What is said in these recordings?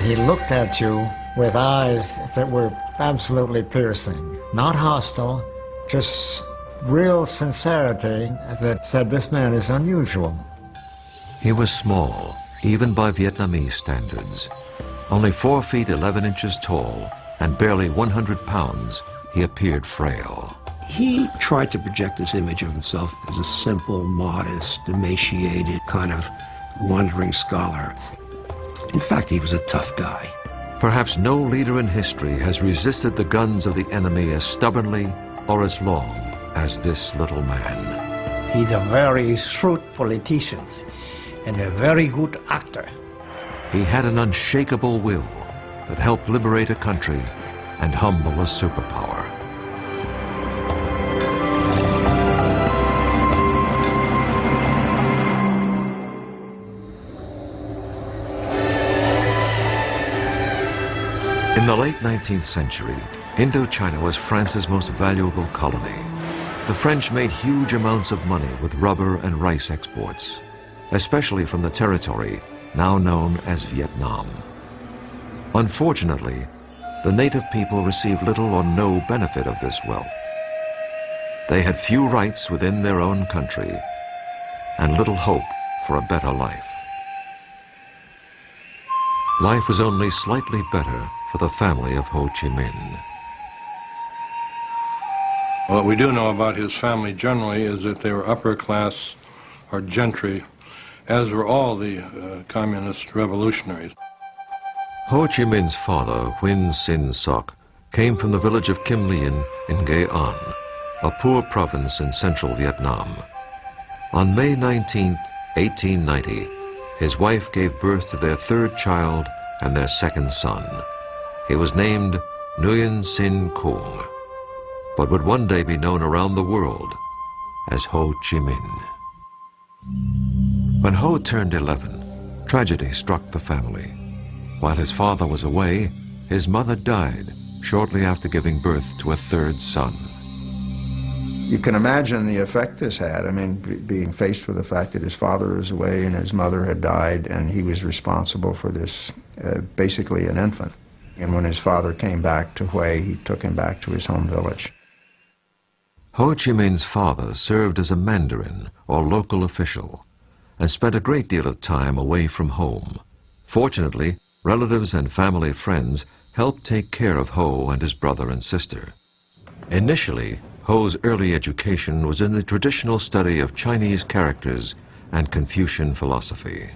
He looked at you with eyes that were absolutely piercing, not hostile, just real sincerity that said this man is unusual. He was small, even by Vietnamese standards. Only 4 feet 11 inches tall and barely 100 pounds, he appeared frail. He tried to project this image of himself as a simple, modest, emaciated, kind of wandering scholar. In fact, he was a tough guy. Perhaps no leader in history has resisted the guns of the enemy as stubbornly or as long as this little man. He's a very shrewd politician and a very good actor. He had an unshakable will that helped liberate a country and humble a superpower. In the late 19th century, Indochina was France's most valuable colony. The French made huge amounts of money with rubber and rice exports, especially from the territory now known as Vietnam. Unfortunately, the native people received little or no benefit of this wealth. They had few rights within their own country and little hope for a better life. Life was only slightly better for the family of Ho Chi Minh. What we do know about his family generally is that they were upper class or gentry, as were all the communist revolutionaries. Ho Chi Minh's father, Huynh Sinh Soc, came from the village of Kim Lien in Nghệ An, a poor province in central Vietnam. On May 19, 1890, his wife gave birth to their third child and their second son. He was named Nguyen Sinh Cuong, but would one day be known around the world as Ho Chi Minh. When Ho turned 11, tragedy struck the family. While his father was away, his mother died shortly after giving birth to a third son. You can imagine the effect this had. I mean, being faced with the fact that his father was away and his mother had died, and he was responsible for this, basically an infant. And when his father came back to Hue, he took him back to his home village. Ho Chi Minh's father served as a mandarin or local official and spent a great deal of time away from home. Fortunately, relatives and family friends helped take care of Ho and his brother and sister. Initially, Ho's early education was in the traditional study of Chinese characters and Confucian philosophy.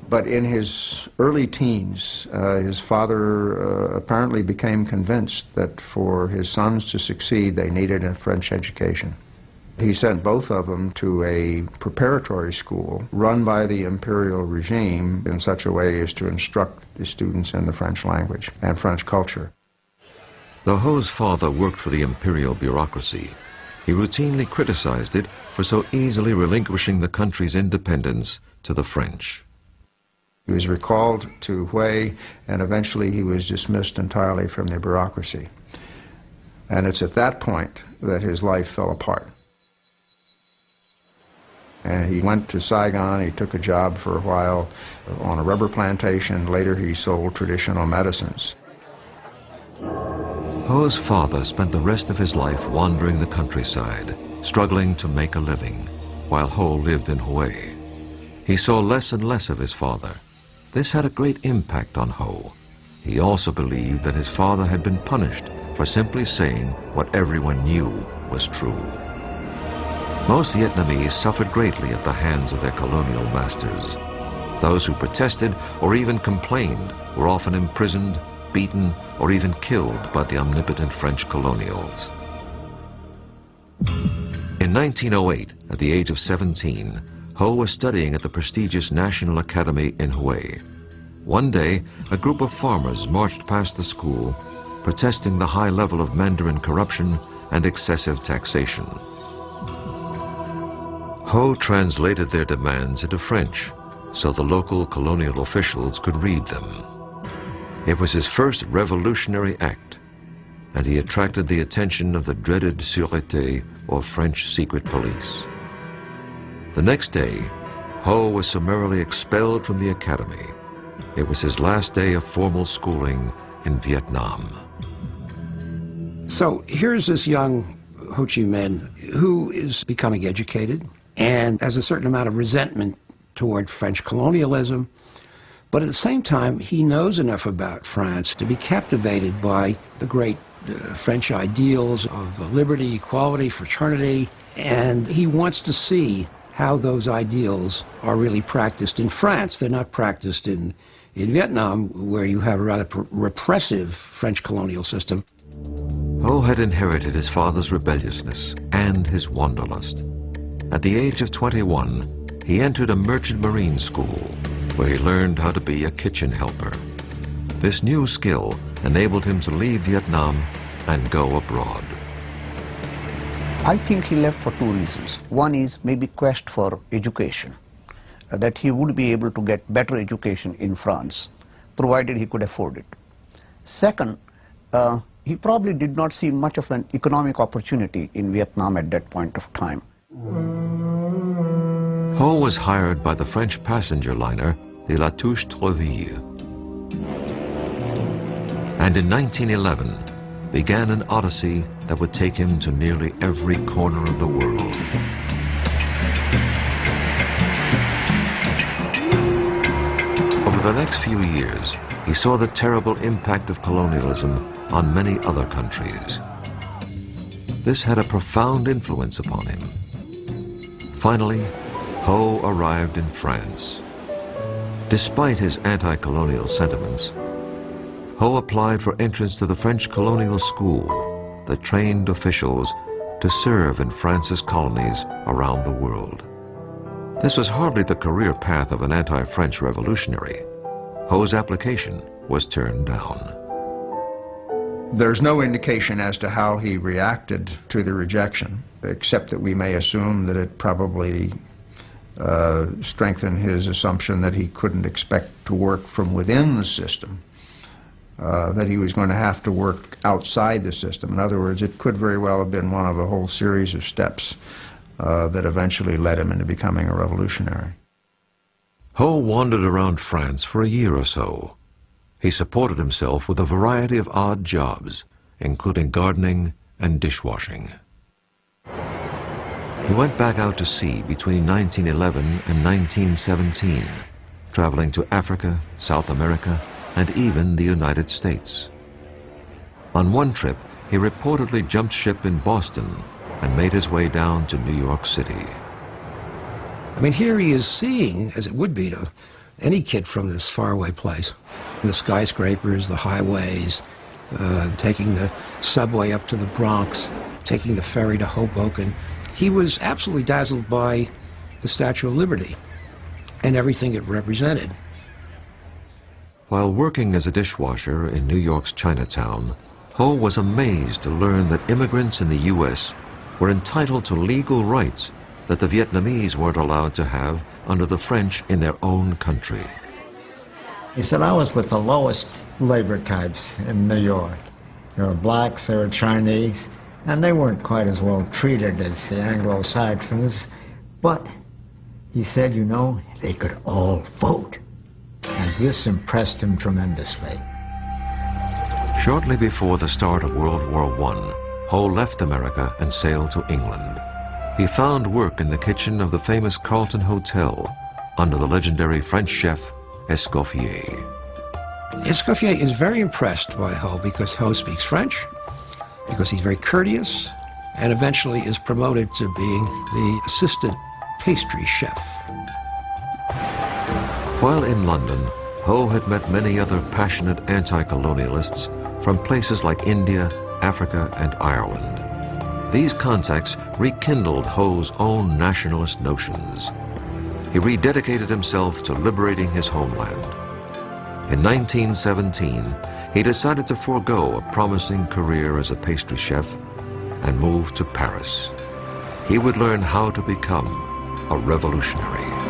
But in his early teens, his father apparently became convinced that for his sons to succeed, they needed a French education. He sent both of them to a preparatory school run by the imperial regime in such a way as to instruct the students in the French language and French culture. Though Ho's father worked for the imperial bureaucracy, he routinely criticized it for so easily relinquishing the country's independence to the French. He was recalled to Hue, and eventually he was dismissed entirely from the bureaucracy. And it's at that point that his life fell apart. And he went to Saigon. He took a job for a while on a rubber plantation. Later he sold traditional medicines. Ho's father spent the rest of his life wandering the countryside, struggling to make a living, while Ho lived in Hue. He saw less and less of his father. This had a great impact on Ho. He also believed that his father had been punished for simply saying what everyone knew was true. Most Vietnamese suffered greatly at the hands of their colonial masters. Those who protested or even complained were often imprisoned, beaten, or even killed by the omnipotent French colonials. In 1908, at the age of 17, Ho was studying at the prestigious National Academy in Hue. One day, a group of farmers marched past the school, protesting the high level of Mandarin corruption and excessive taxation. Ho translated their demands into French so the local colonial officials could read them. It was his first revolutionary act, and he attracted the attention of the dreaded Sûreté, or French secret police. The next day, Ho was summarily expelled from the academy, It was his last day of formal schooling in Vietnam. So here's this young Ho Chi Minh who is becoming educated and has a certain amount of resentment toward French colonialism, but at the same time he knows enough about France to be captivated by the great French ideals of liberty, equality, fraternity, and he wants to see how those ideals are really practiced in France. They're not practiced in Vietnam, where you have a rather repressive French colonial system. Ho had inherited his father's rebelliousness and his wanderlust. At the age of 21, he entered a merchant marine school where he learned how to be a kitchen helper. This new skill enabled him to leave Vietnam and go abroad. I think he left for two reasons. One is maybe quest for education, that he would be able to get better education in France, provided he could afford it. Second, he probably did not see much of an economic opportunity in Vietnam at that point of time. Ho was hired by the French passenger liner, the La Touche-Treville. And in 1911, began an odyssey that would take him to nearly every corner of the world. Over the next few years, he saw the terrible impact of colonialism on many other countries. This had a profound influence upon him. Finally, Ho arrived in France. Despite his anti-colonial sentiments, Ho applied for entrance to the French colonial school that trained officials to serve in France's colonies around the world. This was hardly the career path of an anti-French revolutionary. Ho's application was turned down. There's no indication as to how he reacted to the rejection, except that we may assume that it probably strengthened his assumption that he couldn't expect to work from within the system, that he was going to have to work outside the system. In other words, it could very well have been one of a whole series of steps that eventually led him into becoming a revolutionary. Ho wandered around France for a year or so. He supported himself with a variety of odd jobs, including gardening and dishwashing. He went back out to sea between 1911 and 1917, traveling to Africa, South America, and even the United States. On one trip, he reportedly jumped ship in Boston and made his way down to New York City. I mean, here he is seeing, as it would be to any kid from this faraway place, the skyscrapers, the highways, taking the subway up to the Bronx, taking the ferry to Hoboken. He was absolutely dazzled by the Statue of Liberty and everything it represented. While working as a dishwasher in New York's Chinatown, Ho was amazed to learn that immigrants in the U.S. were entitled to legal rights that the Vietnamese weren't allowed to have under the French in their own country. He said, I was with the lowest labor types in New York. There were blacks, there were Chinese, and they weren't quite as well treated as the Anglo-Saxons. But he said, you know, they could all vote. And this impressed him tremendously. Shortly before the start of World War I, Ho left America and sailed to England. He found work in the kitchen of the famous Carlton Hotel under the legendary French chef Escoffier. Escoffier is very impressed by Ho because Ho speaks French, because he's very courteous, and eventually is promoted to being the assistant pastry chef. While in London, Ho had met many other passionate anti-colonialists from places like India, Africa, and Ireland. These contacts rekindled Ho's own nationalist notions. He rededicated himself to liberating his homeland. In 1917, he decided to forego a promising career as a pastry chef and move to Paris. He would learn how to become a revolutionary.